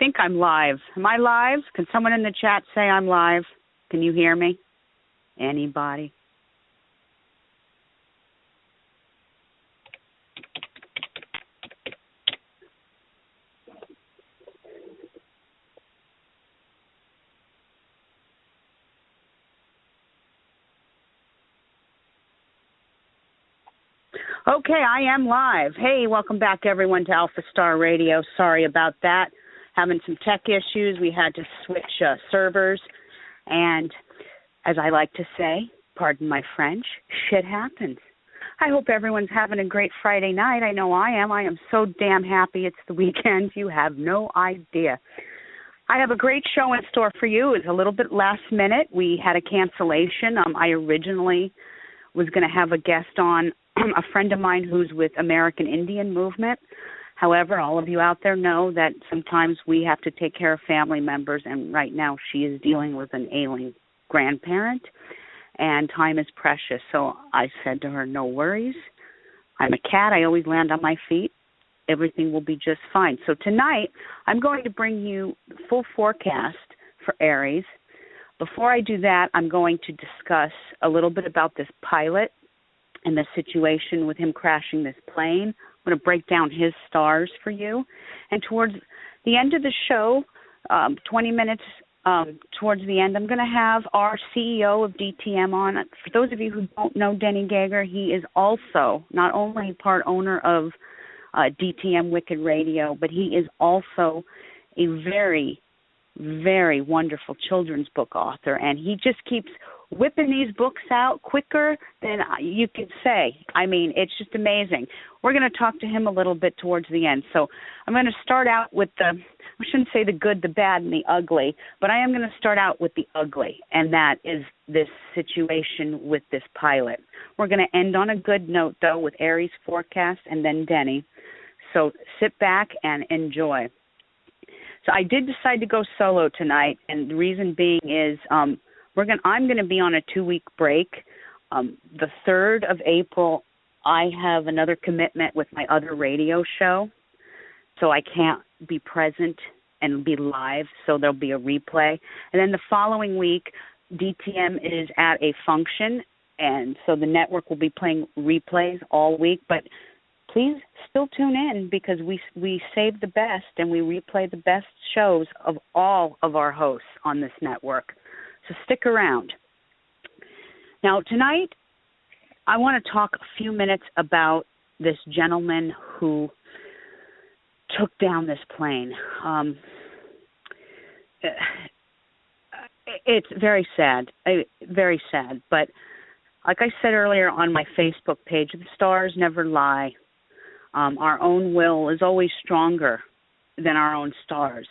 think I'm live. Am I live? Can someone in the chat say I'm live? Can you hear me? Anybody? Okay, I am live. Hey, welcome back, everyone, to Alpha Star Radio. Sorry about that. Having some tech issues. We had to switch servers. And as I like to say, pardon my French, shit happens. I hope everyone's having a great Friday night. I know I am. I am so damn happy it's the weekend. You have no idea. I have a great show in store for you. It's a little bit last minute. We had a cancellation. I originally was going to have a guest on, a friend of mine who's with American Indian Movement. However, all of you out there know that sometimes we have to take care of family members, and right now she is dealing with an ailing grandparent, and time is precious. So I said to her, no worries. I'm a cat. I always land on my feet. Everything will be just fine. So tonight, I'm going to bring you the full forecast for Aries. Before I do that, I'm going to discuss a little bit about this pilot and the situation with him crashing this plane. I'm going to break down his stars for you. And towards the end of the show, 20 minutes towards the end, I'm going to have our CEO of DTM on. For those of you who don't know Denny Gager, he is also not only part owner of DTM Wicked Radio, but he is also a very, very wonderful children's book author. And he just keeps whipping these books out quicker than you could say. I mean, it's just amazing. We're going to talk to him a little bit towards the end. So I'm going to start out with I shouldn't say the good, the bad, and the ugly, but I am going to start out with the ugly, and that is this situation with this pilot. We're going to end on a good note, though, with Aries forecast and then Denny. So sit back and enjoy. So I did decide to go solo tonight, and the reason being is I'm going to be on a 2-week break. The 3rd of April, I have another commitment with my other radio show, so I can't be present and be live, so there'll be a replay. And then the following week, DTM is at a function, and so the network will be playing replays all week, but please still tune in because we save the best and we replay the best shows of all of our hosts on this network. So stick around. Now, tonight, I want to talk a few minutes about this gentleman who took down this plane. It's very sad, But like I said earlier on my Facebook page, the stars never lie. Our own will is always stronger than our own stars.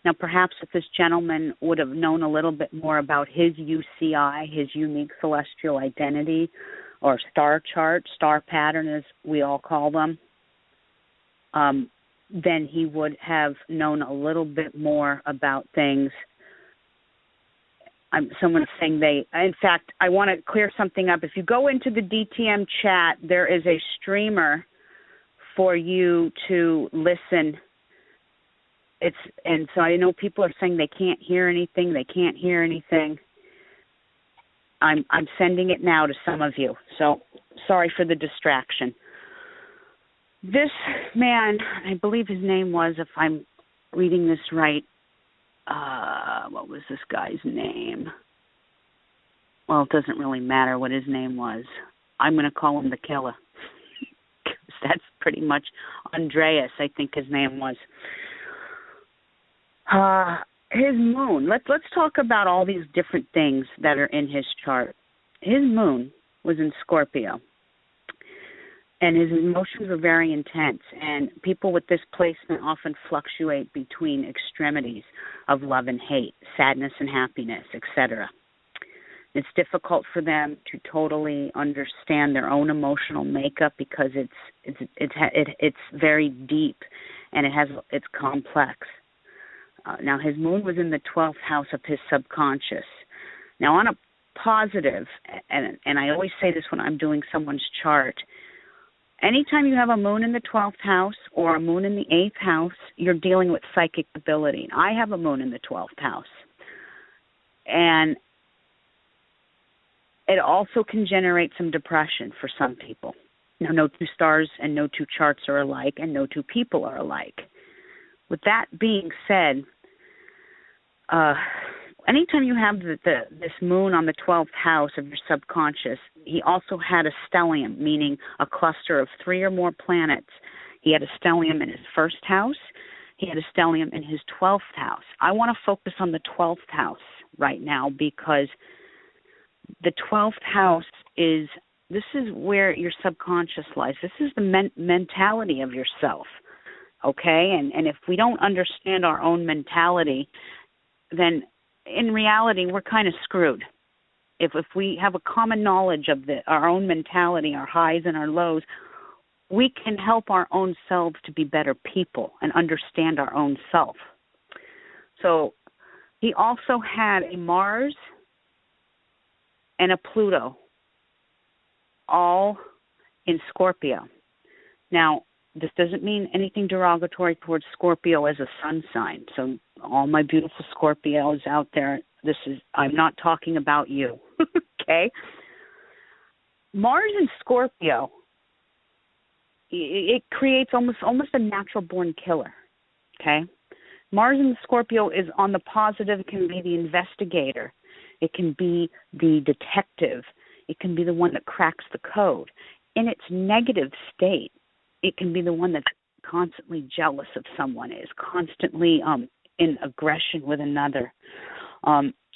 Now, perhaps if this gentleman would have known a little bit more about his UCI, his unique celestial identity, or star chart, star pattern as we all call them, then he would have known a little bit more about things. Someone's saying in fact, I want to clear something up. If you go into the DTM chat, there is a streamer for you to listen. And so I know people are saying they can't hear anything. I'm sending it now to some of you. So sorry for the distraction. This man, I believe his name was, if I'm reading this right, what was this guy's name? Well, it doesn't really matter what his name was. I'm going to call him the killer. That's pretty much Andreas, I think his name was. His moon. Let's talk about all these different things that are in his chart. His moon was in Scorpio, and his emotions were very intense. And people with this placement often fluctuate between extremities of love and hate, sadness and happiness, etc. It's difficult for them to totally understand their own emotional makeup because it's very deep and it's complex. Now, his moon was in the 12th house of his subconscious. Now, on a positive, and I always say this when I'm doing someone's chart, anytime you have a moon in the 12th house or a moon in the 8th house, you're dealing with psychic ability. I have a moon in the 12th house. And it also can generate some depression for some people. Now, no two stars and no two charts are alike, and no two people are alike. With that being said, anytime you have this moon on the 12th house of your subconscious, he also had a stellium, meaning a cluster of 3 or more planets. He had a stellium in his 1st house. He had a stellium in his 12th house. I want to focus on the 12th house right now because the 12th house this is where your subconscious lies. This is the mentality of yourself, okay? And if we don't understand our own mentality, then in reality we're kind of screwed. If we have a common knowledge of our own mentality, our highs and our lows, we can help our own selves to be better people and understand our own self. So he also had a Mars and a Pluto, all in Scorpio. Now, this doesn't mean anything derogatory towards Scorpio as a sun sign. So all my beautiful Scorpios out there, I'm not talking about you, okay? Mars in Scorpio, it creates almost a natural-born killer, okay? Mars in Scorpio is on the positive. It can be the investigator. It can be the detective. It can be the one that cracks the code. In its negative state, it can be the one that's constantly jealous of someone, is constantly in aggression with another.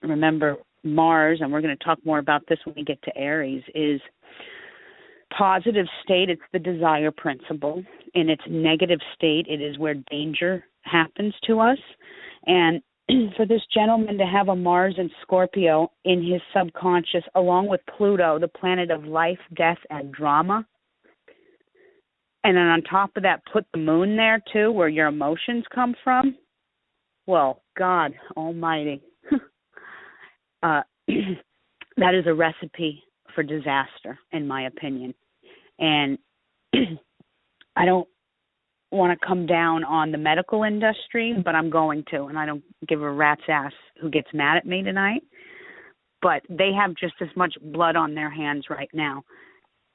Remember, Mars, and we're going to talk more about this when we get to Aries, is positive state. It's the desire principle. In its negative state, it is where danger happens to us. And for this gentleman to have a Mars in Scorpio in his subconscious, along with Pluto, the planet of life, death, and drama, and then on top of that, put the moon there, too, where your emotions come from, well, God almighty, that is a recipe for disaster, in my opinion. And I don't want to come down on the medical industry, but I'm going to, and I don't give a rat's ass who gets mad at me tonight. But they have just as much blood on their hands right now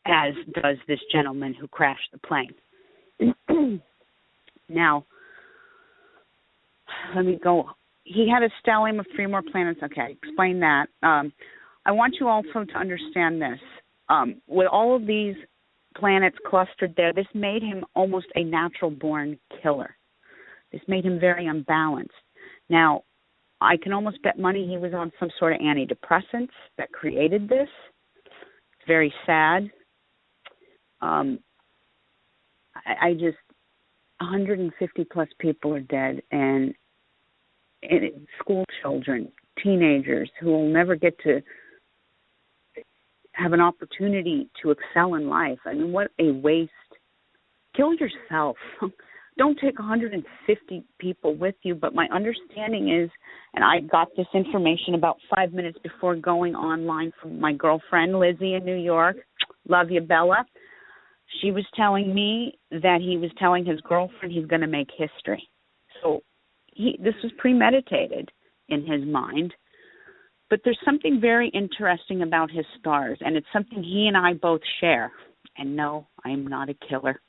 as does this gentleman who crashed the plane. Now, let me go. He had a stellium of 3 more planets. Okay, explain that. I want you also to understand this. With all of these planets clustered there, this made him almost a natural-born killer. This made him very unbalanced. Now, I can almost bet money he was on some sort of antidepressants that created this. It's very sad. I just, 150-plus people are dead, and school children, teenagers who will never get to have an opportunity to excel in life. I mean, what a waste. Kill yourself. Don't take 150 people with you. But my understanding is, and I got this information about 5 minutes before going online from my girlfriend, Lizzie, in New York. Love you, Bella. She was telling me that he was telling his girlfriend he's going to make history. So this was premeditated in his mind. But there's something very interesting about his stars, and it's something he and I both share. And no, I'm not a killer.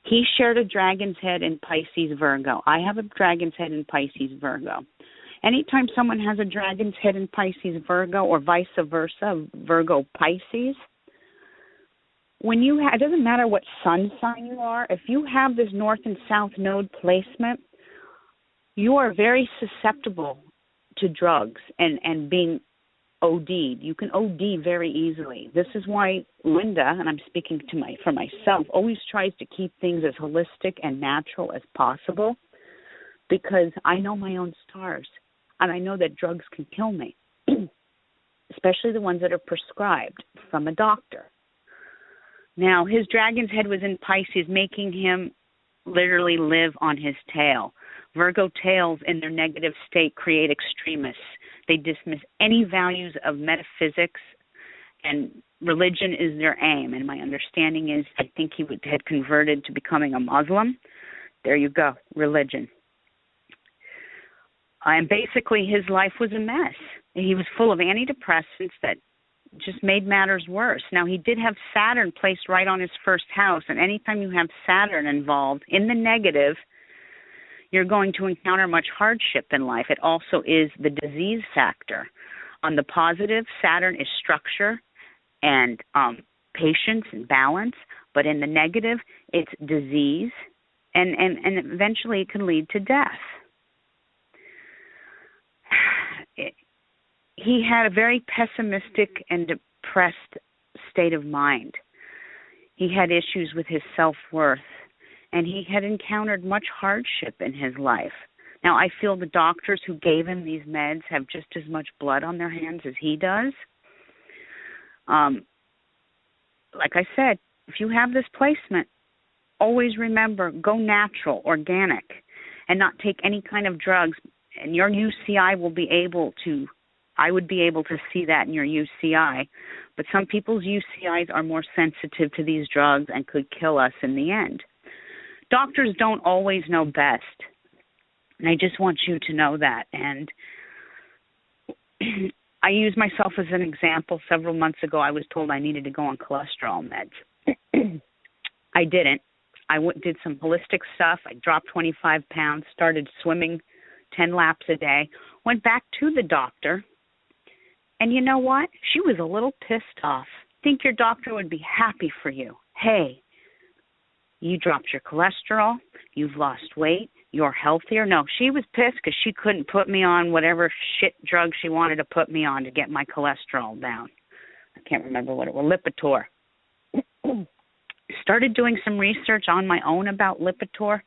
He shared a dragon's head in Pisces Virgo. I have a dragon's head in Pisces Virgo. Anytime someone has a dragon's head in Pisces Virgo or vice versa, Virgo Pisces, it doesn't matter what sun sign you are, if you have this north and south node placement, you are very susceptible to drugs and being OD'd. You can OD very easily. This is why Linda, and I'm speaking for myself, always tries to keep things as holistic and natural as possible, because I know my own stars, and I know that drugs can kill me, especially the ones that are prescribed from a doctor. Now, his dragon's head was in Pisces, making him literally live on his tail. Virgo tails in their negative state create extremists. They dismiss any values of metaphysics and religion is their aim. And my understanding is, I think he had converted to becoming a Muslim. There you go, religion. And basically his life was a mess. He was full of antidepressants that just made matters worse. Now, he did have Saturn placed right on his first house, and anytime you have Saturn involved in the negative, you're going to encounter much hardship in life. It also is the disease factor. On the positive, Saturn is structure and patience and balance, but in the negative, it's disease, and eventually it can lead to death. He had a very pessimistic and depressed state of mind. He had issues with his self-worth, and he had encountered much hardship in his life. Now, I feel the doctors who gave him these meds have just as much blood on their hands as he does. Like I said, if you have this placement, always remember, go natural, organic, and not take any kind of drugs. And your UCI will be able to, I would be able to see that in your UCI. But some people's UCIs are more sensitive to these drugs and could kill us in the end. Doctors don't always know best. And I just want you to know that. And I use myself as an example. Several months ago, I was told I needed to go on cholesterol meds. I didn't. I did some holistic stuff. I dropped 25 pounds, started swimming 10 laps a day, went back to the doctor, and you know what? She was a little pissed off. Think your doctor would be happy for you. Hey, you dropped your cholesterol, you've lost weight, you're healthier. No, she was pissed because she couldn't put me on whatever shit drug she wanted to put me on to get my cholesterol down. I can't remember what it was, Lipitor. Started doing some research on my own about Lipitor.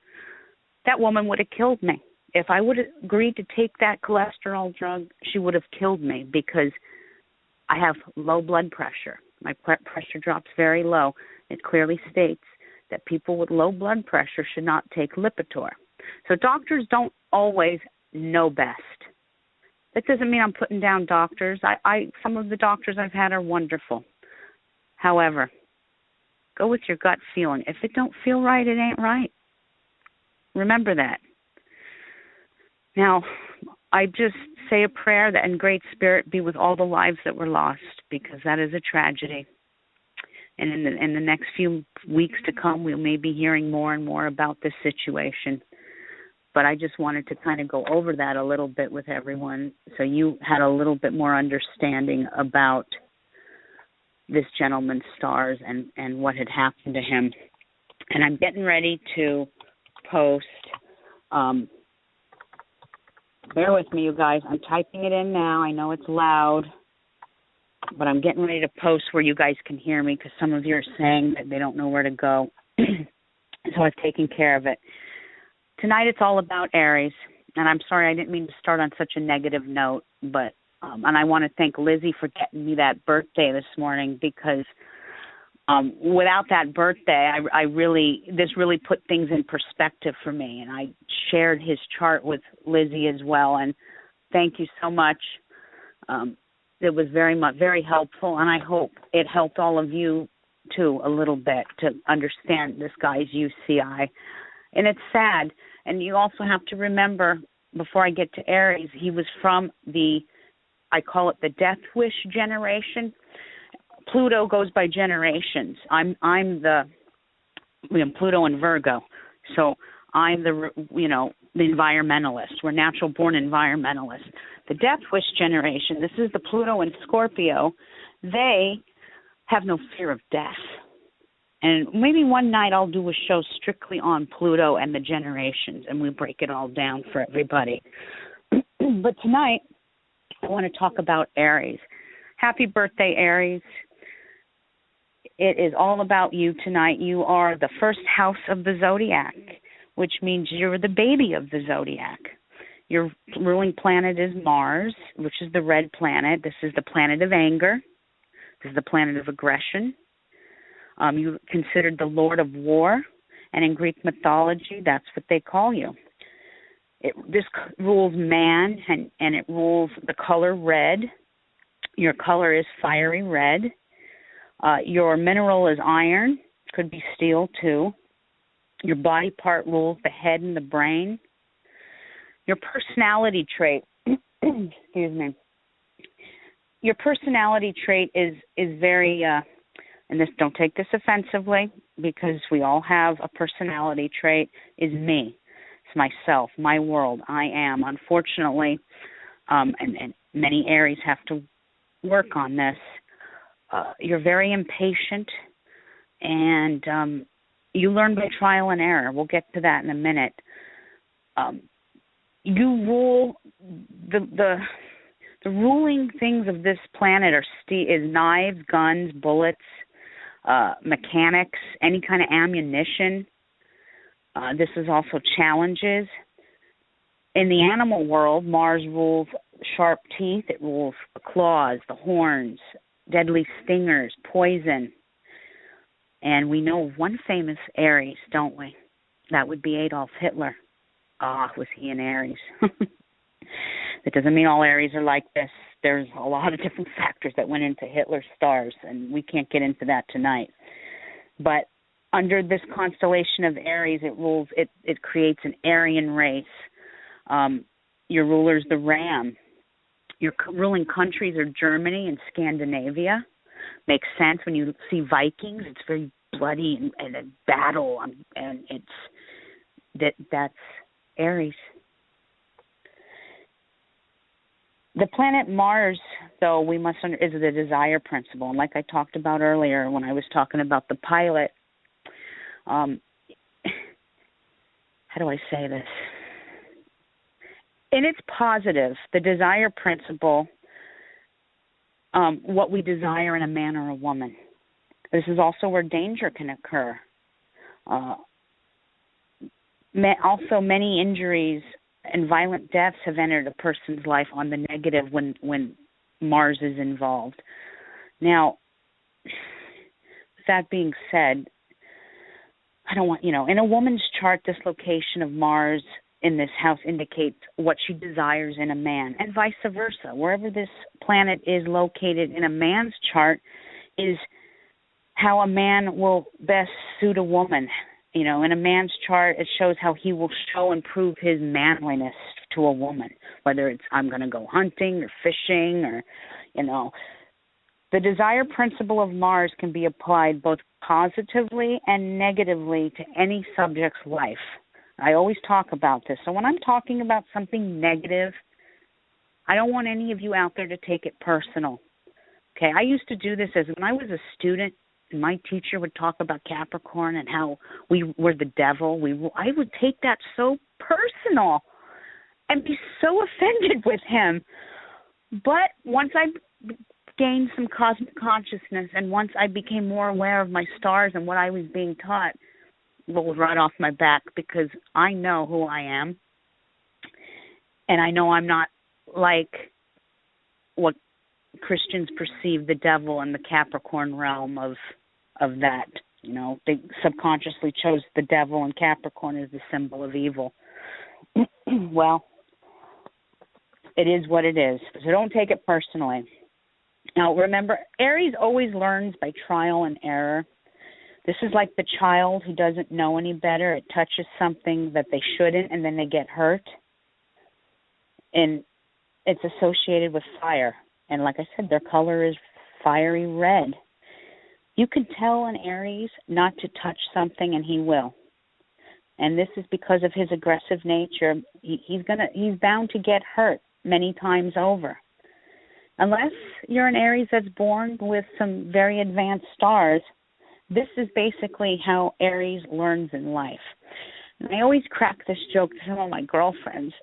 That woman would have killed me. If I would have agreed to take that cholesterol drug, she would have killed me because I have low blood pressure. My pressure drops very low. It clearly states that people with low blood pressure should not take Lipitor. So doctors don't always know best. That doesn't mean I'm putting down doctors. Some of the doctors I've had are wonderful. However, go with your gut feeling. If it don't feel right, it ain't right. Remember that. Now, I just say a prayer that in great spirit be with all the lives that were lost, because that is a tragedy. And in the next few weeks to come, we may be hearing more and more about this situation. But I just wanted to kind of go over that a little bit with everyone so you had a little bit more understanding about this gentleman's stars and what had happened to him. And I'm getting ready to post, bear with me, you guys. I'm typing it in now. I know it's loud, but I'm getting ready to post where you guys can hear me because some of you are saying that they don't know where to go. So I've taken care of it. Tonight it's all about Aries, and I'm sorry I didn't mean to start on such a negative note, but and I want to thank Lizzie for getting me that birthday this morning because without that birthday, this really put things in perspective for me, and I shared his chart with Lizzie as well, and thank you so much. It was very helpful, and I hope it helped all of you too a little bit to understand this guy's UCI. And it's sad, and you also have to remember, before I get to Aries, he was from I call it the death wish generation. Pluto goes by generations. I'm Pluto and Virgo, so I'm the environmentalist. We're natural born environmentalists. The death wish generation, this is the Pluto and Scorpio. They have no fear of death. And maybe one night I'll do a show strictly on Pluto and the generations, and we break it all down for everybody. But tonight, I want to talk about Aries. Happy birthday, Aries. It is all about you tonight. You are the first house of the zodiac, which means you're the baby of the zodiac. Your ruling planet is Mars, which is the red planet. This is the planet of anger. This is the planet of aggression. You're considered the Lord of War, and in Greek mythology, that's what they call you. This rules man, and it rules the color red. Your color is fiery red. Your mineral is iron, could be steel too. Your body part rules the head and the brain. Your personality trait, excuse me. Your personality trait is very, and this, don't take this offensively, because we all have a personality trait, is me. It's myself, my world, I am. Unfortunately, and many Aries have to work on this. You're very impatient, and you learn by trial and error. We'll get to that in a minute. You rule the ruling things of this planet is knives, guns, bullets, mechanics, any kind of ammunition. This is also challenges. In the animal world, Mars rules sharp teeth. It rules the claws, the horns, deadly stingers, poison. And we know of one famous Aries, don't we? That would be Adolf Hitler. Was he an Aries? That doesn't mean all Aries are like this. There's a lot of different factors that went into Hitler's stars, and we can't get into that tonight. But under this constellation of Aries, it creates an Aryan race. Your ruler's the ram. Your ruling countries are Germany and Scandinavia. Makes sense when you see Vikings. It's very bloody and a battle, and that's Aries. The planet Mars, though, is the desire principle. And like I talked about earlier when I was talking about the pilot, how do I say this? In its positive, the desire principle, what we desire in a man or a woman. This is also where danger can occur. Also, many injuries and violent deaths have entered a person's life on the negative when Mars is involved. Now, with that being said, I don't want, in a woman's chart, this location of Mars in this house indicates what she desires in a man, and vice versa. Wherever this planet is located in a man's chart is how a man will best suit a woman. In a man's chart, it shows how he will show and prove his manliness to a woman, whether it's I'm going to go hunting or fishing or, The desire principle of Mars can be applied both positively and negatively to any subject's life. I always talk about this. So when I'm talking about something negative, I don't want any of you out there to take it personal. Okay, I used to do this when I was a student. And my teacher would talk about Capricorn and how we were the devil. I would take that so personal and be so offended with him. But once I gained some cosmic consciousness and once I became more aware of my stars and what I was being taught, it rolled right off my back because I know who I am. And I know I'm not like what Christians perceive the devil and the Capricorn realm of that. They subconsciously chose the devil, and Capricorn is the symbol of evil. Well, it is what it is. So don't take it personally. Now, remember, Aries always learns by trial and error. This is like the child who doesn't know any better. It touches something that they shouldn't, and then they get hurt. And it's associated with fire. And like I said, their color is fiery red. You can tell an Aries not to touch something, and he will. And this is because of his aggressive nature. He's bound to get hurt many times over. Unless you're an Aries that's born with some very advanced stars, this is basically how Aries learns in life. And I always crack this joke to some of my girlfriends.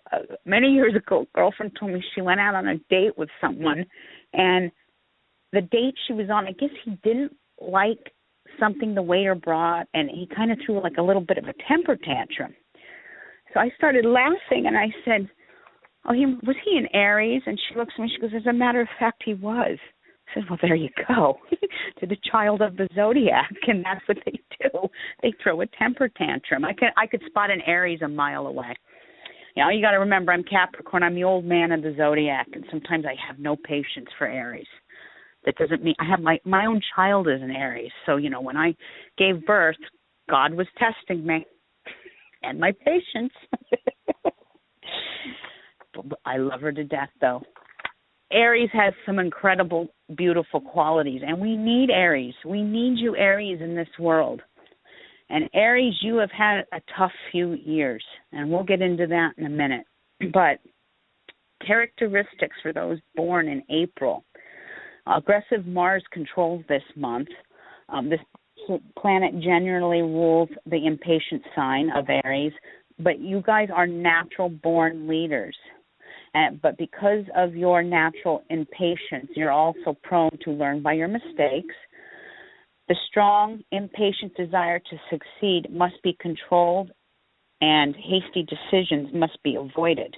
Many years ago, a girlfriend told me she went out on a date with someone, and the date she was on, I guess he didn't like something the waiter brought, and he kind of threw like a little bit of a temper tantrum. So I started laughing, and I said, was he an Aries? And she looks at me, she goes, as a matter of fact, he was. I said, well, there you go. To the child of the zodiac, and that's what they do. They throw a temper tantrum. I could spot an Aries a mile away. You got to remember, I'm Capricorn. I'm the old man of the zodiac, and sometimes I have no patience for Aries. That doesn't mean I have my own child is an Aries. So, when I gave birth, God was testing me and my patience. I love her to death, though. Aries has some incredible, beautiful qualities, and we need Aries. We need you, Aries, in this world. And Aries, you have had a tough few years, and we'll get into that in a minute. But characteristics for those born in April. Aggressive Mars controls this month. This planet generally rules the impatient sign of Aries, but you guys are natural-born leaders. But because of your natural impatience, you're also prone to learn by your mistakes. The strong, impatient desire to succeed must be controlled, and hasty decisions must be avoided.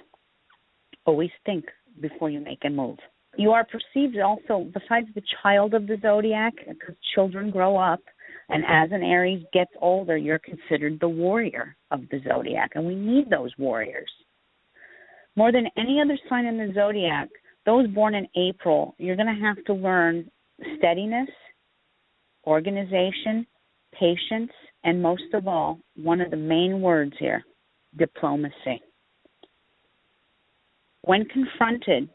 Always think before you make a move. You are perceived also, besides the child of the zodiac, because children grow up, and as an Aries gets older, you're considered the warrior of the zodiac, and we need those warriors. More than any other sign in the zodiac, those born in April, you're going to have to learn steadiness, organization, patience, and most of all, one of the main words here, diplomacy. When confronted,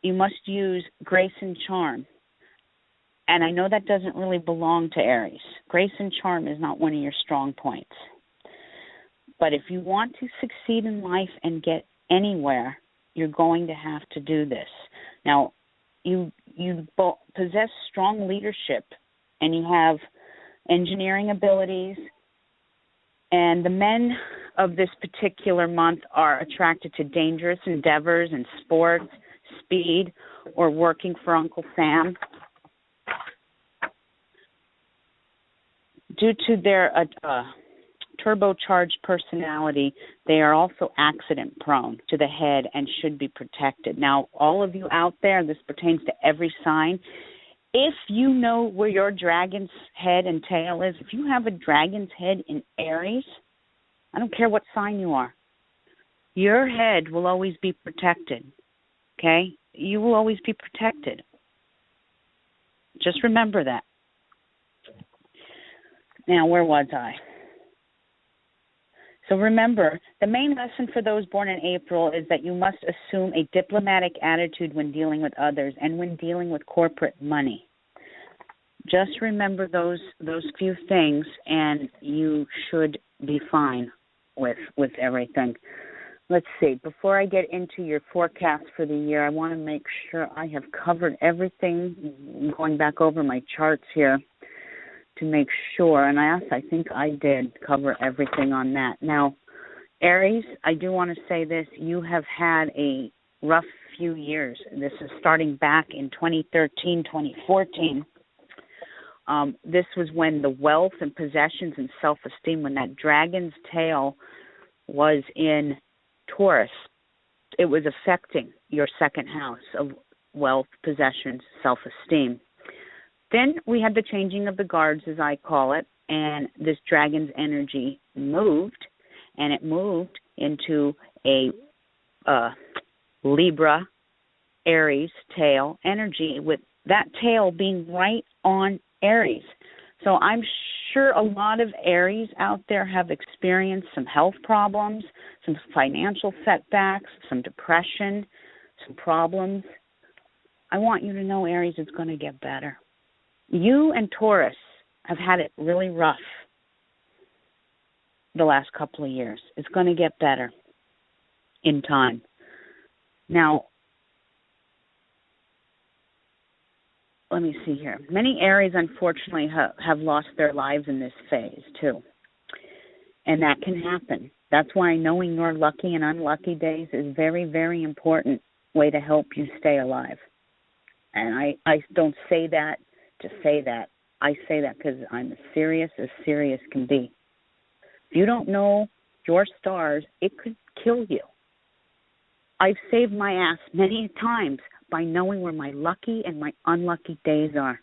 you must use grace and charm. And I know that doesn't really belong to Aries. Grace and charm is not one of your strong points. But if you want to succeed in life and get anywhere, you're going to have to do this. Now, you possess strong leadership, and you have engineering abilities, and the men of this particular month are attracted to dangerous endeavors and sports, speed, or working for Uncle Sam. Due to their turbocharged personality, they are also accident-prone to the head and should be protected. Now, all of you out there, this pertains to every sign. If you know where your dragon's head and tail is, if you have a dragon's head in Aries, I don't care what sign you are, your head will always be protected, okay? You will always be protected. Just remember that. Now, where was I? So remember, the main lesson for those born in April is that you must assume a diplomatic attitude when dealing with others and when dealing with corporate money. Just remember those few things, and you should be fine with everything. Let's see. Before I get into your forecast for the year, I want to make sure I have covered everything. I'm going back over my charts here to make sure, and I think I did cover everything on that. Now, Aries, I do want to say this. You have had a rough few years. This is starting back in 2013, 2014. This was when the wealth and possessions and self-esteem, when that dragon's tail was in Taurus, it was affecting your second house of wealth, possessions, self-esteem. Then we had the changing of the guards, as I call it, and this dragon's energy moved, and it moved into a Libra, Aries tail energy, with that tail being right on Aries. So I'm sure a lot of Aries out there have experienced some health problems, some financial setbacks, some depression, some problems. I want you to know, Aries, it's going to get better. You and Taurus have had it really rough the last couple of years. It's going to get better in time. Now, let me see here. Many Aries, unfortunately, have lost their lives in this phase, too. And that can happen. That's why knowing your lucky and unlucky days is very, very important way to help you stay alive. And I don't say that to say that. I say that because I'm as serious can be. If you don't know your stars, it could kill you. I've saved my ass many times by knowing where my lucky and my unlucky days are.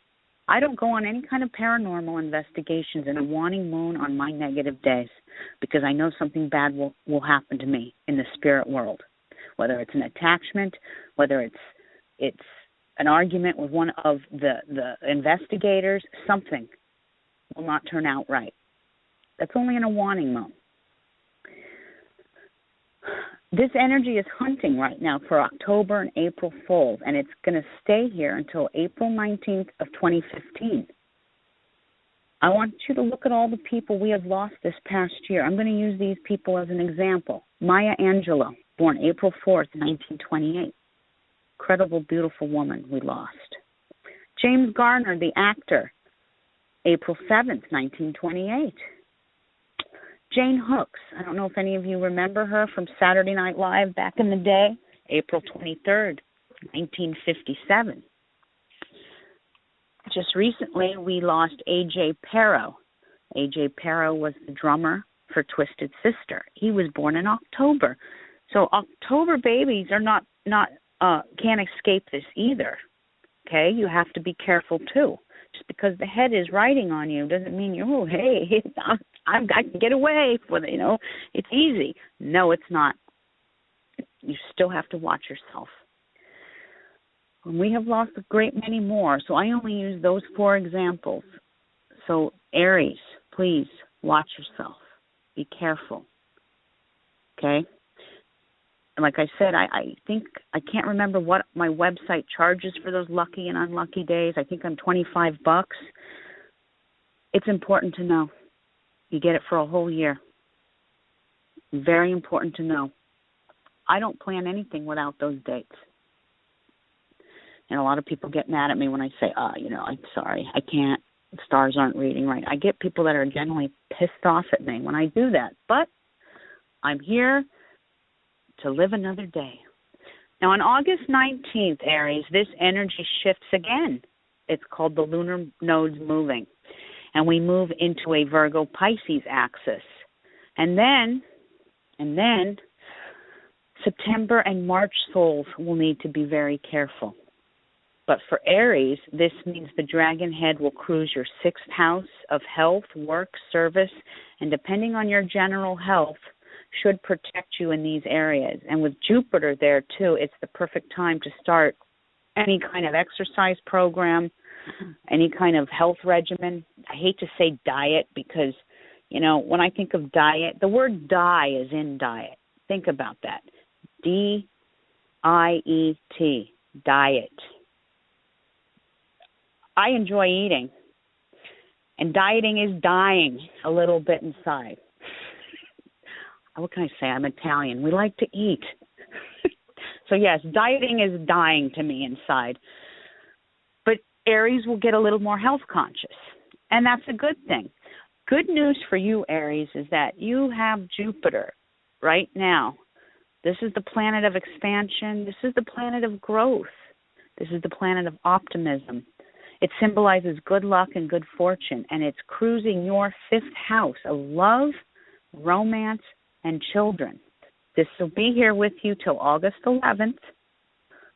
I don't go on any kind of paranormal investigations in a waning moon on my negative days because I know something bad will happen to me in the spirit world, whether it's an attachment, whether it's an argument with one of the investigators, something will not turn out right. That's only in a wanting mode. This energy is hunting right now for October and April fulls, and it's going to stay here until April 19th of 2015. I want you to look at all the people we have lost this past year. I'm going to use these people as an example. Maya Angelou, born April 4th, 1928. Incredible, beautiful woman we lost. James Garner, the actor, April 7th, 1928. Jane Hooks, I don't know if any of you remember her from Saturday Night Live back in the day, April 23rd, 1957. Just recently, we lost A.J. Pero. A.J. Pero was the drummer for Twisted Sister. He was born in October. So October babies are not can't escape this either. Okay? You have to be careful too. Just because the head is riding on you doesn't mean you're, oh, hey, I can get away with it, it's easy. No, it's not. You still have to watch yourself. And we have lost a great many more, so I only use those 4 examples. So Aries, please watch yourself. Be careful. Okay? And like I said, I think, I can't remember what my website charges for those lucky and unlucky days. I think I'm $25. It's important to know. You get it for a whole year. Very important to know. I don't plan anything without those dates. And a lot of people get mad at me when I say, I'm sorry, I can't. The stars aren't reading right. I get people that are generally pissed off at me when I do that. But I'm here to live another day. Now, on August 19th, Aries, this energy shifts again. It's called the lunar nodes moving. And we move into a Virgo-Pisces axis. And then September and March souls will need to be very careful. But for Aries, this means the dragon head will cruise your 6th house of health, work, service, and depending on your general health, should protect you in these areas. And with Jupiter there, too, it's the perfect time to start any kind of exercise program, any kind of health regimen. I hate to say diet because, when I think of diet, the word die is in diet. Think about that. D-I-E-T, diet. I enjoy eating, and dieting is dying a little bit inside. What can I say? I'm Italian. We like to eat. So, yes, dieting is dying to me inside. But Aries will get a little more health conscious, and that's a good thing. Good news for you, Aries, is that you have Jupiter right now. This is the planet of expansion. This is the planet of growth. This is the planet of optimism. It symbolizes good luck and good fortune, and it's cruising your 5th house of love, romance, and children. This will be here with you till August 11th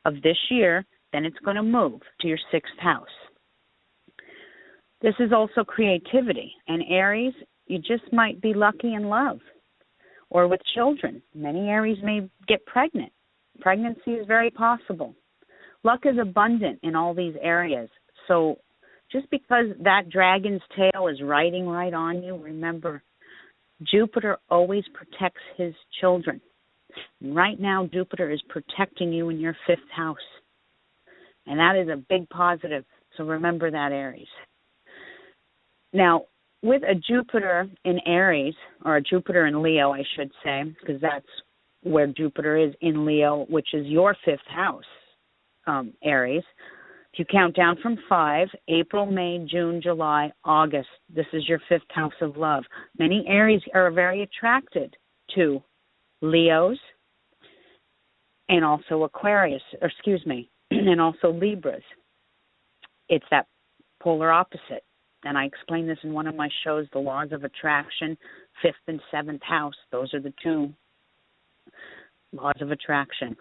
of this year. Then it's going to move to your 6th house. This is also creativity. And Aries, you just might be lucky in love or with children. Many Aries may get pregnant. Pregnancy is very possible. Luck is abundant in all these areas. So just because that dragon's tail is riding right on you, remember, Jupiter always protects his children. And right now, Jupiter is protecting you in your 5th house. And that is a big positive. So remember that, Aries. Now, with a Jupiter in Aries, or a Jupiter in Leo, I should say, because that's where Jupiter is in Leo, which is your 5th house, Aries. If you count down from 5, April, May, June, July, August, this is your 5th house of love. Many Aries are very attracted to Leos and also and also Libras. It's that polar opposite. And I explained this in one of my shows, The Laws of Attraction, 5th and 7th house. Those are the 2 laws of attraction.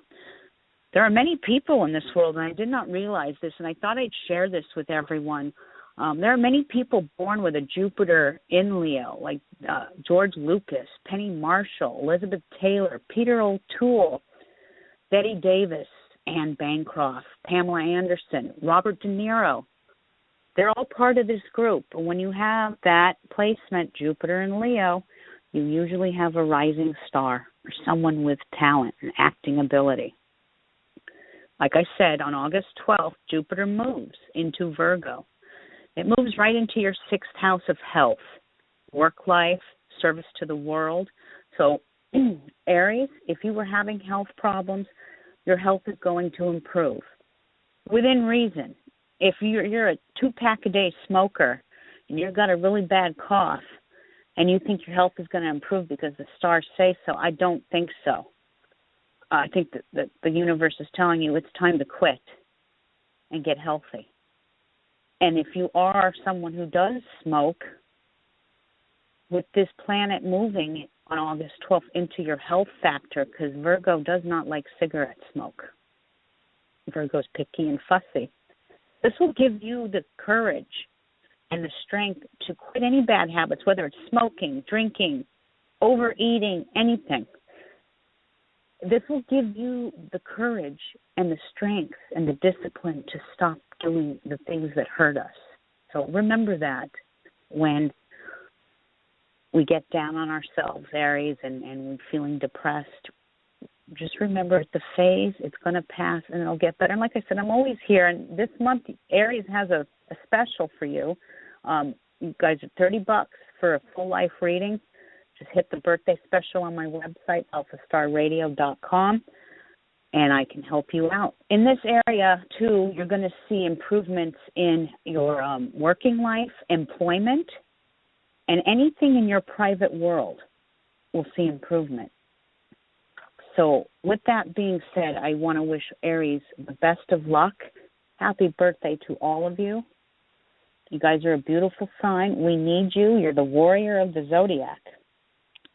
There are many people in this world, and I did not realize this, and I thought I'd share this with everyone. There are many people born with a Jupiter in Leo, like George Lucas, Penny Marshall, Elizabeth Taylor, Peter O'Toole, Betty Davis, Anne Bancroft, Pamela Anderson, Robert De Niro. They're all part of this group. And when you have that placement, Jupiter and Leo, you usually have a rising star or someone with talent and acting ability. Like I said, on August 12th, Jupiter moves into Virgo. It moves right into your 6th house of health, work life, service to the world. So, Aries, if you were having health problems, your health is going to improve within reason. If you're a 2-pack-a-day smoker and you've got a really bad cough and you think your health is going to improve because the stars say so, I don't think so. I think that the universe is telling you it's time to quit and get healthy. And if you are someone who does smoke, with this planet moving on August 12th into your health factor, because Virgo does not like cigarette smoke. Virgo's picky and fussy. This will give you the courage and the strength to quit any bad habits, whether it's smoking, drinking, overeating, anything. This will give you the courage and the strength and the discipline to stop doing the things that hurt us. So remember that when we get down on ourselves, Aries, and we're feeling depressed. Just remember, it's a phase. It's going to pass, and it'll get better. And like I said, I'm always here. And this month, Aries has a special for you. You guys are $30 for a full life reading. Just hit the birthday special on my website, alphastarradio.com, and I can help you out. In this area, too, you're going to see improvements in your working life, employment, and anything in your private world will see improvement. So with that being said, I want to wish Aries the best of luck. Happy birthday to all of you. You guys are a beautiful sign. We need you. You're the warrior of the zodiac.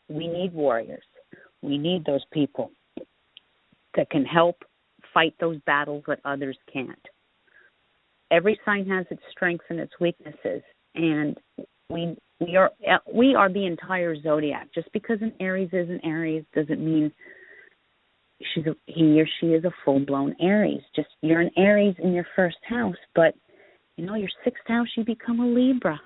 We need warriors. We need those people that can help fight those battles that others can't. Every sign has its strengths and its weaknesses, and we are the entire zodiac. Just because an Aries is an Aries doesn't mean he or she is a full-blown Aries. Just you're an Aries in your 1st house, but your 6th house, you become a Libra.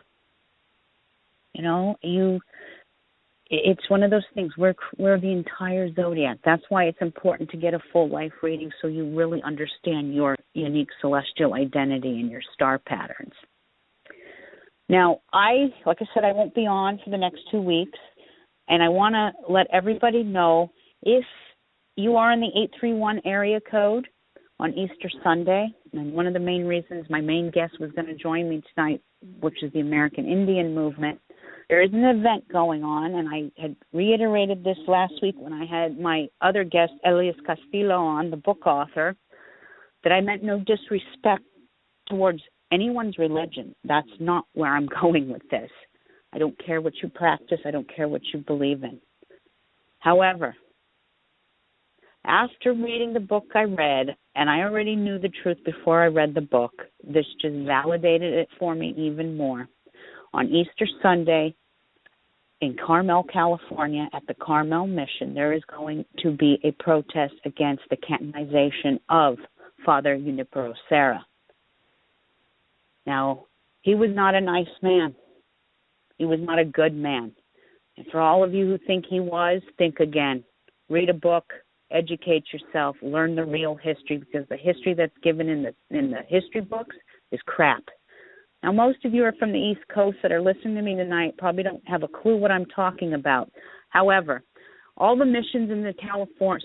It's one of those things. We're the entire zodiac. That's why it's important to get a full life reading so you really understand your unique celestial identity and your star patterns. Now, like I said, I won't be on for the next 2 weeks, and I want to let everybody know if you are in the 831 area code on Easter Sunday, and one of the main reasons my main guest was going to join me tonight, which is the American Indian movement, there is an event going on, and I had reiterated this last week when I had my other guest, Elias Castillo, on, the book author, that I meant no disrespect towards anyone's religion. That's not where I'm going with this. I don't care what you practice. I don't care what you believe in. However, after reading the book I read, and I already knew the truth before I read the book, this just validated it for me even more. On Easter Sunday in Carmel, California, at the Carmel Mission, there is going to be a protest against the canonization of Father Junipero Serra. Now, he was not a nice man. He was not a good man. And for all of you who think he was, think again. Read a book, educate yourself, learn the real history, because the history that's given in the history books is crap. Now, most of you are from the East Coast that are listening to me tonight, probably don't have a clue what I'm talking about. However, all the missions in the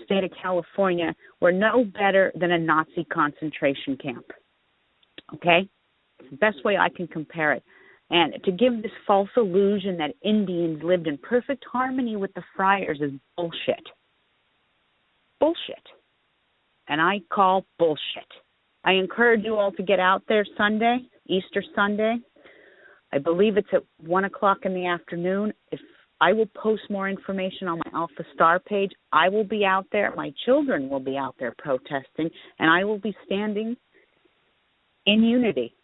state of California were no better than a Nazi concentration camp. Okay? It's the best way I can compare it. And to give this false illusion that Indians lived in perfect harmony with the friars is bullshit. Bullshit. And I call bullshit. I encourage you all to get out there Sunday, Easter Sunday. I believe it's at 1 o'clock in the afternoon. If I will post more information on my Alpha Star page, I will be out there. My children will be out there protesting, and I will be standing in unity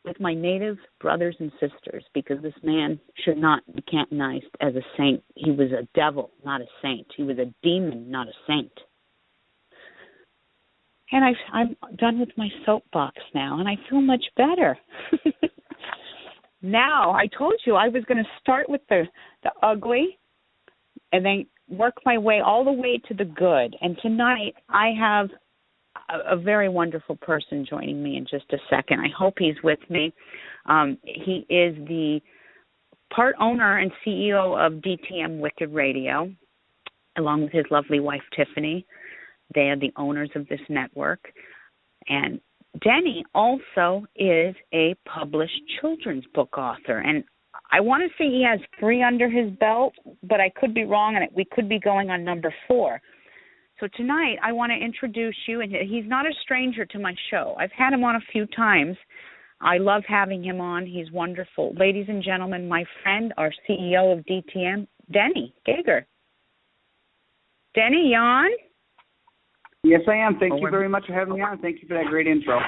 with my native brothers and sisters, because this man should not be canonized as a saint. He was a devil, not a saint. He was a demon, not a saint. And I'm done with my soapbox now, and I feel much better. Now, I told you I was going to start with the ugly and then work my way all the way to the good. And tonight I have a very wonderful person joining me in just a second. I hope he's with me. He is the part owner and CEO of DTM Wicked Radio, along with his lovely wife, Tiffany. They are the owners of this network. And Denny also is a published children's book author. And I want to say he has 3 under his belt, but I could be wrong, and we could be going on number 4. So tonight I want to introduce you, and he's not a stranger to my show. I've had him on a few times. I love having him on. He's wonderful. Ladies and gentlemen, my friend, our CEO of DTM, Denny Gager. Denny, you on? Yes, I am. Thank you very much for having me on. Thank you for that great intro.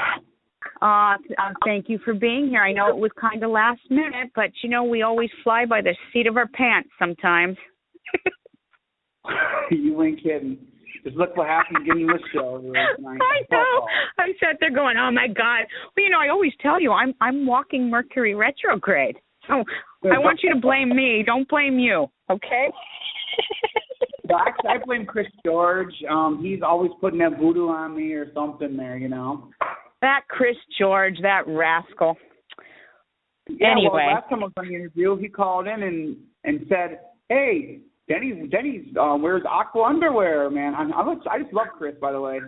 Thank you for being here. I know it was kind of last minute, but, we always fly by the seat of our pants sometimes. You ain't kidding. Just look what happened getting this show. I know. I sat there going, oh, my God. Well, I always tell you, I'm walking Mercury retrograde. So I want you to blame me. Don't blame you, okay? Actually, I blame Chris George. He's always putting that voodoo on me or something there, That Chris George, that rascal. Yeah, anyway. Well, last time I was on the interview, he called in and said, hey, Denny's wears aqua underwear, man. I just love Chris, by the way.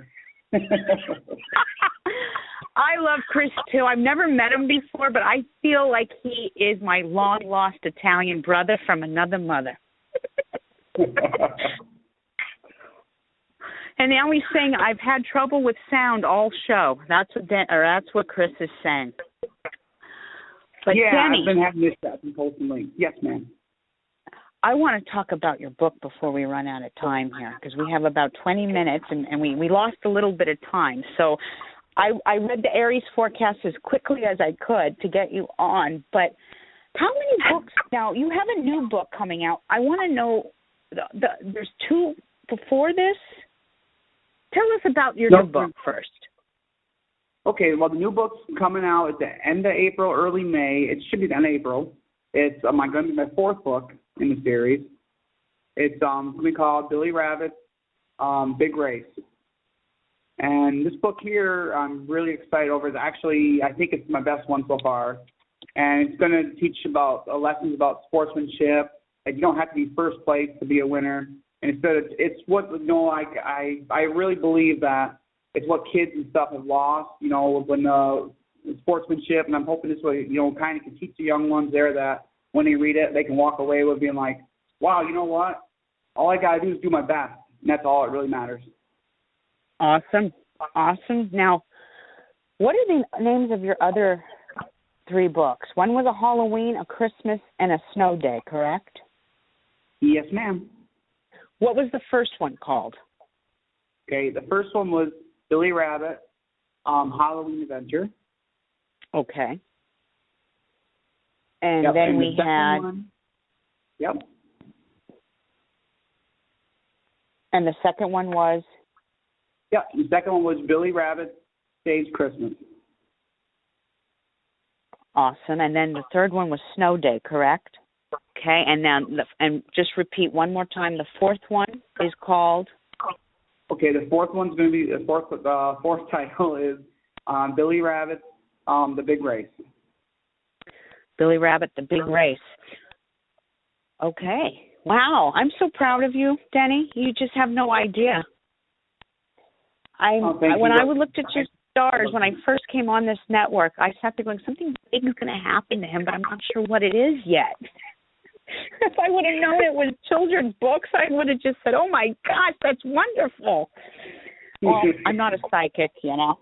I love Chris, too. I've never met him before, but I feel like he is my long-lost Italian brother from another mother. And now he's saying I've had trouble with sound all show. That's what Chris is saying. But yeah, Denny, I've been having this and posting links. Yes, ma'am. I want to talk about your book before we run out of time here, because we have about 20 minutes, and we lost a little bit of time. So I read the Aries forecast as quickly as I could to get you on. But how many books? Now, you have a new book coming out. I want to know, there's 2 before this? Tell us about your new book first. Okay, well, the new book's coming out at the end of April, early May. It should be the end of April. It's going to be my 4th book in the series. It's going to be called Billy Rabbit's Big Race. And this book here, I'm really excited over. Actually, I think it's my best one so far. And it's going to teach about lessons about sportsmanship. And you don't have to be first place to be a winner. And it's what, I really believe that it's what kids and stuff have lost, when sportsmanship. And I'm hoping this way, kind of can teach the young ones there that when they read it, they can walk away with being like, wow, you know what? All I got to do is do my best. And that's all that really matters. Awesome. Now, what are the names of your other 3 books? One was a Halloween, a Christmas, and a snow day, correct? Yes, ma'am. What was the first one called? Okay, the first one was Billy Rabbit, Halloween Adventure. Okay. And then we had... Yep. And the second one was? Yep, the second one was Billy Rabbit Saves Christmas. Awesome. And then the third one was Snow Day, correct? Okay, and now, and just repeat one more time, the 4th one is called? Okay, the 4th one's going to be, the fourth title is Billy Rabbit's The Big Race. Billy Rabbit, The Big Race. Okay. Wow, I'm so proud of you, Denny. You just have no idea. When I looked at your stars, when I first came on this network, I sat there going, something big is going to happen to him, but I'm not sure what it is yet. If I would have known it was children's books, I would have just said, oh, my gosh, that's wonderful. Well, I'm not a psychic, Oh,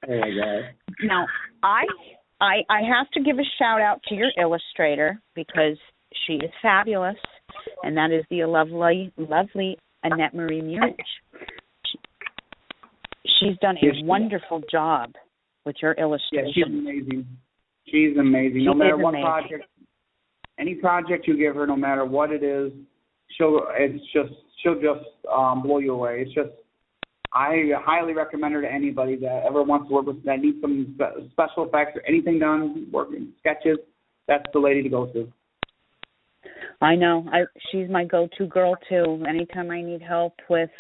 my God. Now, I have to give a shout-out to your illustrator because she is fabulous, and that is the lovely Annette Marie Munich. She's done a wonderful job with your illustration. Yeah, she's amazing. She's amazing. No matter what project, any project you give her, no matter what it is, she'll just blow you away. It's just, I highly recommend her to anybody that ever wants to work with, that needs some special effects or anything done, working sketches. That's the lady to go to. I know. She's my go-to girl too. Anytime I need help with,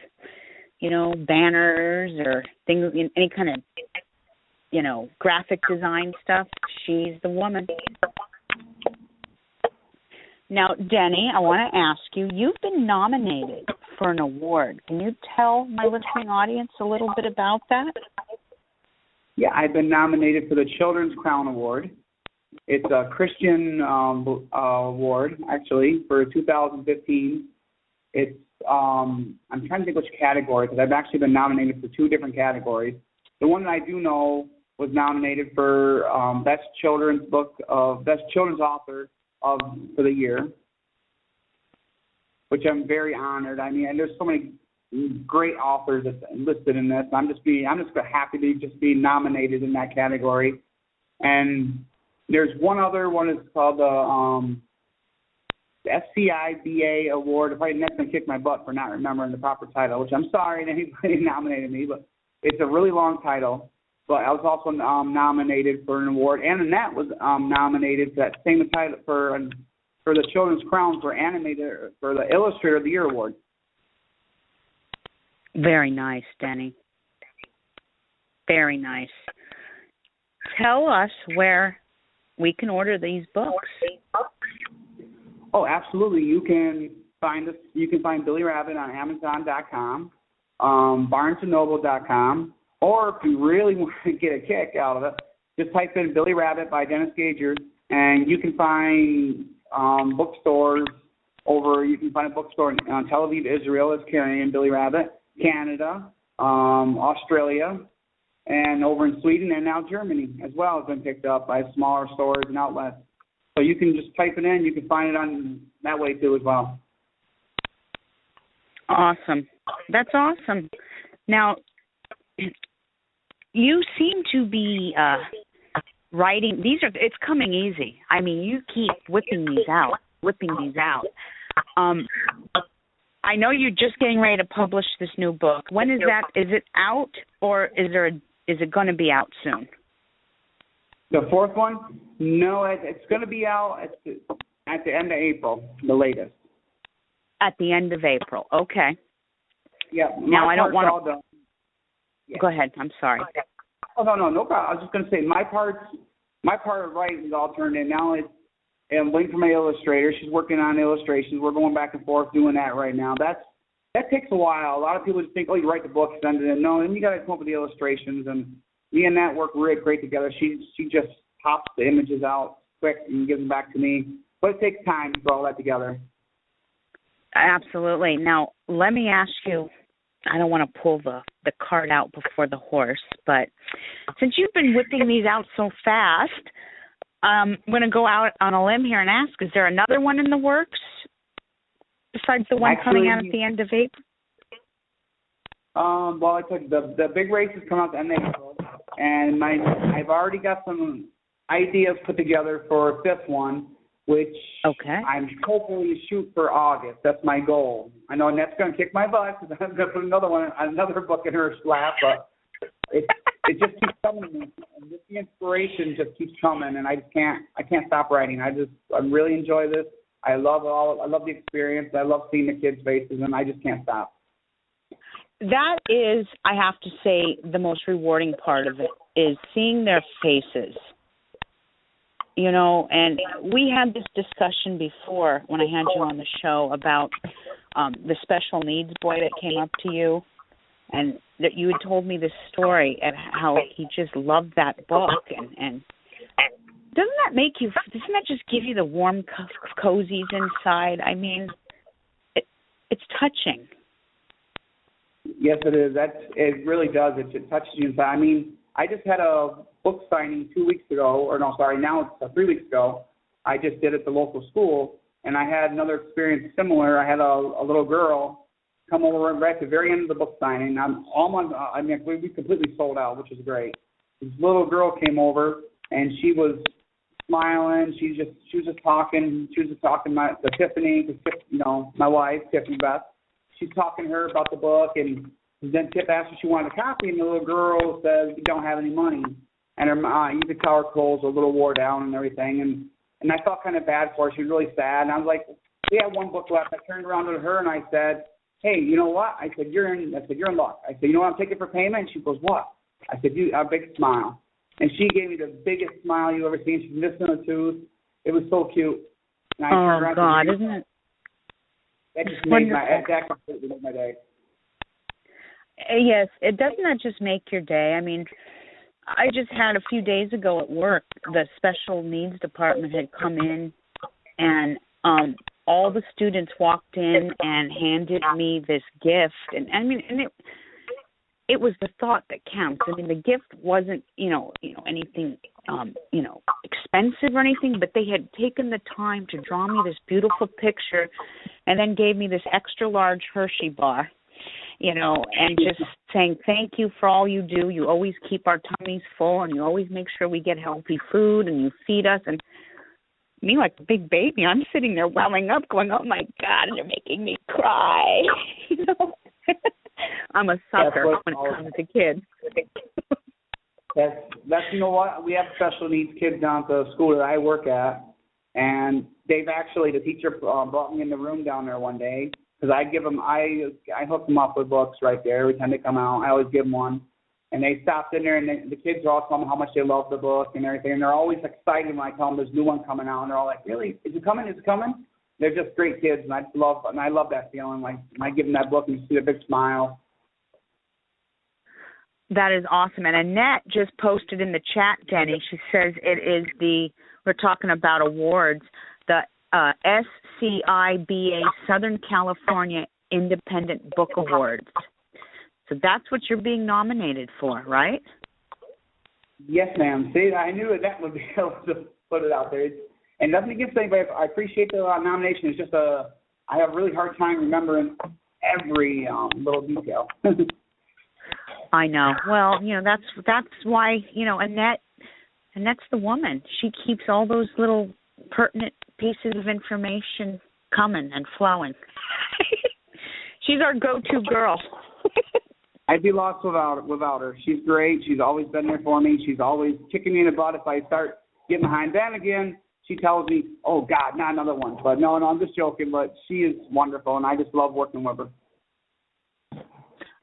banners or things, any kind of, graphic design stuff, she's the woman. Now, Denny, I want to ask you, you've been nominated for an award. Can you tell my listening audience a little bit about that? Yeah, I've been nominated for the Children's Crown Award. It's a Christian award, actually, for 2015. It's I'm trying to think which category, because I've actually been nominated for 2 different categories. The one that I do know was nominated for Best Children's Author for the year, which I'm very honored. I mean, and there's so many great authors that's listed in this. I'm just happy to just be nominated in that category. And there's one other one. It's called the SCIBA Award. If that's going to kick my butt for not remembering the proper title, which I'm sorry to anybody nominated me, but it's a really long title. But I was also nominated for an award. Ann Annette was nominated for that same title for the Children's Crown for the Illustrator of the Year Award. Very nice, Denny. Very nice. Tell us where we can order these books. Oh, absolutely. You can find us. You can find Billy Rabbit on Amazon.com, BarnesandNoble.com. Or if you really want to get a kick out of it, just type in Billy Rabbit by Dennis Gager, and you can find bookstores you can find a bookstore in Tel Aviv, Israel is carrying Billy Rabbit, Canada, Australia, and over in Sweden, and now Germany as well has been picked up by smaller stores and outlets. So you can just type it in. You can find it on that way too as well. Awesome. That's awesome. Now, you seem to be writing. It's coming easy. I mean, you keep whipping these out. I know you're just getting ready to publish this new book. When is that? Is it out, or is it going to be out soon? The 4th one? No, it's going to be out at the end of April, the latest. At the end of April. Okay. Yeah. Now I don't want to. Yeah. Go ahead. I'm sorry. Oh, no problem. I was just going to say my part of writing is all turned in. Now I'm waiting for my illustrator. She's working on illustrations. We're going back and forth doing that right now. That takes a while. A lot of people just think, oh, you write the book, send it in. No, then you got to come up with the illustrations. And me and that work really great together. She just pops the images out quick and gives them back to me. But it takes time to put all that together. Absolutely. Now, let me ask you, I don't want to pull the cart out before the horse, but since you've been whipping these out so fast, I'm going to go out on a limb here and ask, is there another one in the works besides the one coming out at the end of April? Well, I told you, the big races come out at the end of April, and I've already got some ideas put together for a 5th one, which I'm hoping to shoot for August. That's my goal. I know Annette's going to kick my butt because I'm going to put another book in her lap, but it just keeps coming. And just the inspiration just keeps coming, and I can't stop writing. I really enjoy this. I love the experience. I love seeing the kids' faces, and I just can't stop. That is, I have to say, the most rewarding part of it is seeing their faces. And we had this discussion before when I had you on the show about the special needs boy that came up to you, and that you had told me this story and how he just loved that book. And doesn't that just give you the warm cozies inside? I mean, it's touching. Yes, it is. It really does. It touches you inside. I mean, I just had a book signing 2 weeks ago, now it's 3 weeks ago. I just did it at the local school, and I had another experience similar. I had a little girl come over right at the very end of the book signing. We completely sold out, which is great. This little girl came over, and she was smiling. She was just talking to Tiffany, my wife, Tiffany Beth. She's talking to her about the book, and then Tiff asked if she wanted a copy, and the little girl says, "We don't have any money." And her, you could tell her clothes were a little wore down and everything, and I felt kind of bad for her. She was really sad, and I was like, "We have one book left." I turned around to her and I said, "Hey, you know what?" I said, "You're in luck." I said, "You know what I'm taking for payment?" And she goes, "What?" I said, "A big smile." And she gave me the biggest smile you've ever seen. She's missing a tooth. It was so cute. And I turned around God, isn't it? That just made that completely made my day. Yes, doesn't that just make your day? I mean, I just had a few days ago at work, the special needs department had come in, and all the students walked in and handed me this gift, and I mean, and it was the thought that counts. I mean, the gift wasn't, anything, expensive or anything, but they had taken the time to draw me this beautiful picture, and then gave me this extra large Hershey bar, and just saying thank you for all you do. You always keep our tummies full, and you always make sure we get healthy food, and you feed us. And me, like a big baby, I'm sitting there welling up, going, "Oh my God, they're making me cry." I'm a sucker when it comes to kids. That's you know what, we have special needs kids down at the school that I work at, and the teacher brought me in the room down there one day, because I hook them up with books right there every time they come out. I always give them one, and they stopped in there, and the kids are all telling me how much they love the book and everything, and they're always excited when I tell them there's a new one coming out, and they're all like, "Really? Is it coming? Is it coming?" They're just great kids, and I love that feeling. Like, when I give them that book and you see a big smile. That is awesome. And Annette just posted in the chat, Denny, she says we're talking about awards, the SCIBA Southern California Independent Book Awards. So that's what you're being nominated for, right? Yes, ma'am. See, I knew that would be able to put it out there. And nothing against anybody. I appreciate the nomination. It's just I have a really hard time remembering every little detail. I know. Well, that's why, Annette's the woman. She keeps all those little pertinent pieces of information coming and flowing. She's our go-to girl. I'd be lost without her. She's great. She's always been there for me. She's always kicking me in the butt if I start getting behind. Then again, she tells me, "Oh, God, not another one." But no, I'm just joking. But she is wonderful, and I just love working with her.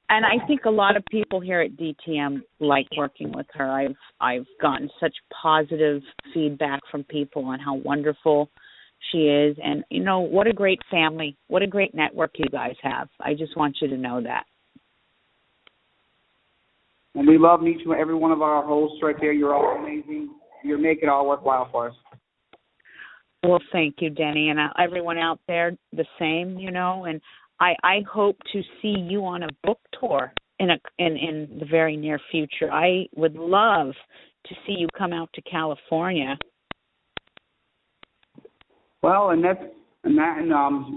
And I think a lot of people here at DTM like working with her. I've gotten such positive feedback from people on how wonderful she is. And, what a great family, what a great network you guys have. I just want you to know that. And we love each and every one of our hosts right there. You're all amazing. You're making it all worthwhile for us. Well, thank you, Denny. And everyone out there, the same, and I hope to see you on a book tour in the very near future. I would love to see you come out to California. Well, and a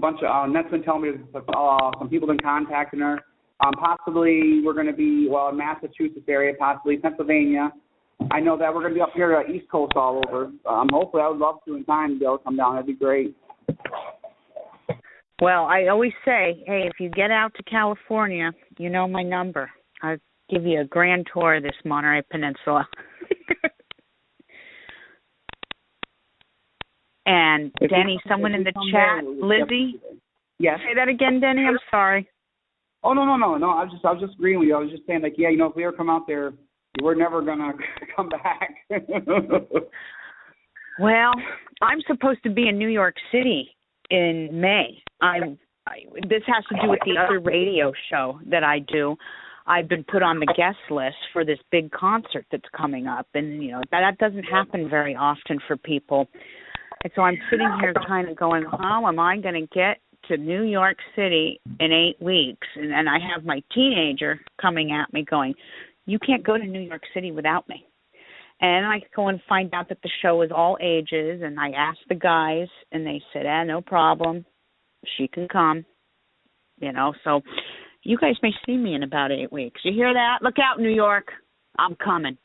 bunch of Net's been telling me some people have been contacting her. Possibly we're going to be in Massachusetts area, possibly Pennsylvania. I know that we're going to be up here East Coast all over. Hopefully, I would love to in time to be able to come down. That'd be great. Well, I always say, hey, if you get out to California, you know my number. I'll give you a grand tour of this Monterey Peninsula. And, Denny, someone in the chat, Lizzie? Yes. Say that again, Denny? I'm sorry. Oh, no. I was just agreeing with you. I was just saying, if we ever come out there, we're never going to come back. Well, I'm supposed to be in New York City in May. This has to do with the other radio show that I do. I've been put on the guest list for this big concert that's coming up, and that doesn't happen very often for people. And so I'm sitting here kind of going, how am I going to get to New York City in 8 weeks? And I have my teenager coming at me going, you can't go to New York City without me. And I go and find out that the show is all ages, and I asked the guys, and they said, no problem. She can come, So you guys may see me in about 8 weeks. You hear that? Look out, New York. I'm coming.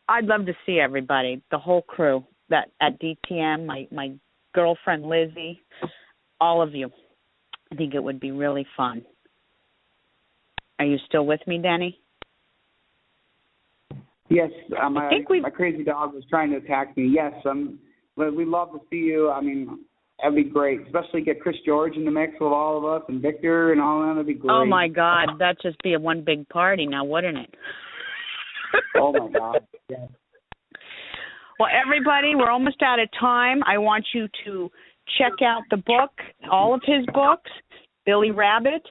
I'd love to see everybody, the whole crew that at DTM, my girlfriend Lizzie, all of you. I think it would be really fun. Are you still with me, Denny? Yes, my crazy dog was trying to attack me. Yes, we'd love to see you. I mean, that'd be great, especially get Chris George in the mix with all of us and Victor and all of them. That'd be great. Oh, my God. That'd just be a one big party now, wouldn't it? Oh, my God. Yeah. Well, everybody, we're almost out of time. I want you to check out the book, all of his books, Billy Rabbit.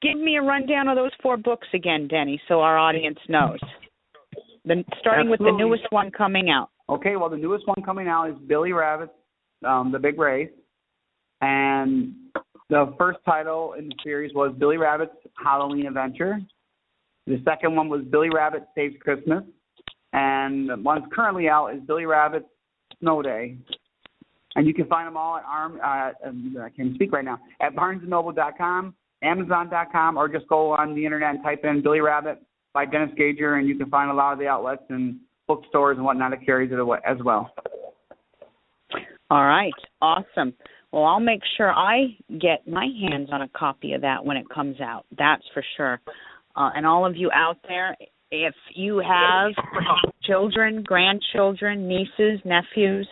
Give me a rundown of those 4 books again, Denny, so our audience knows. Starting with the newest one coming out. Okay, well, the newest one coming out is Billy Rabbit, The Big Race. And the first title in the series was Billy Rabbit's Halloween Adventure. The second one was Billy Rabbit Saves Christmas. And the one that's currently out is Billy Rabbit's Snow Day. And you can find them all at I can't speak right now, at BarnesandNoble.com, Amazon.com, or just go on the internet and type in Billy Rabbit by Dennis Gager, and you can find a lot of the outlets and bookstores and whatnot that carries it as well. All right. Awesome. Well, I'll make sure I get my hands on a copy of that when it comes out. That's for sure. And all of you out there, if you have children, grandchildren, nieces, nephews,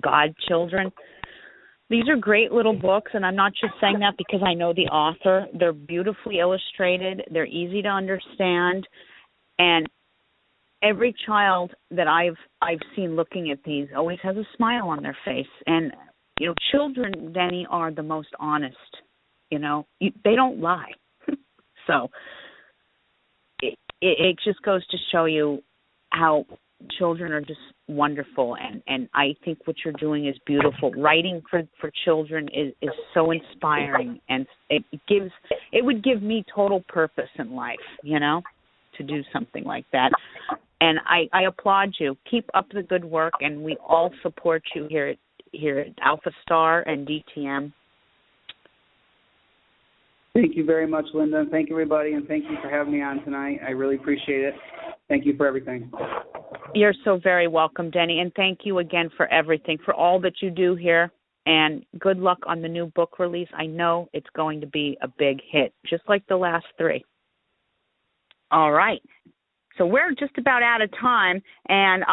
godchildren, these are great little books, and I'm not just saying that because I know the author. They're beautifully illustrated. They're easy to understand, and every child that I've seen looking at these always has a smile on their face. And you know, children, Denny, are the most honest. You know, they don't lie. So it just goes to show you how children are just wonderful, and I think what you're doing is beautiful. Writing for children is so inspiring, and it would give me total purpose in life, you know, to do something like that. And I applaud you. Keep up the good work, and we all support you here at Alpha Star and DTM. Thank you very much, Linda. Thank you, everybody, and thank you for having me on tonight. I really appreciate it. Thank you for everything. You're so very welcome, Denny, and thank you again for everything, for all that you do here, and good luck on the new book release. I know it's going to be a big hit, just like the last 3. All right. So we're just about out of time, and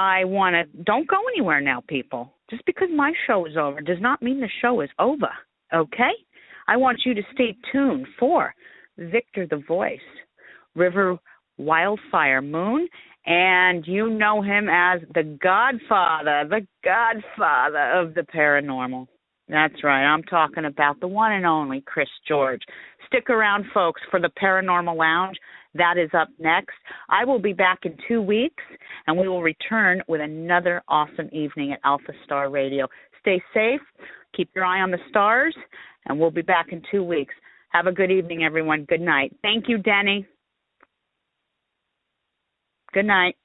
don't go anywhere now, people. Just because my show is over does not mean the show is over, okay? I want you to stay tuned for Victor the Voice, River Wildfire Moon, and you know him as the godfather of the paranormal. That's right, I'm talking about the one and only Chris George. Stick around, folks, for the Paranormal Lounge. That is up next. I will be back in 2 weeks, and we will return with another awesome evening at Alpha Star Radio. Stay safe, keep your eye on the stars, and we'll be back in 2 weeks. Have a good evening, everyone. Good night. Thank you, Denny. Good night.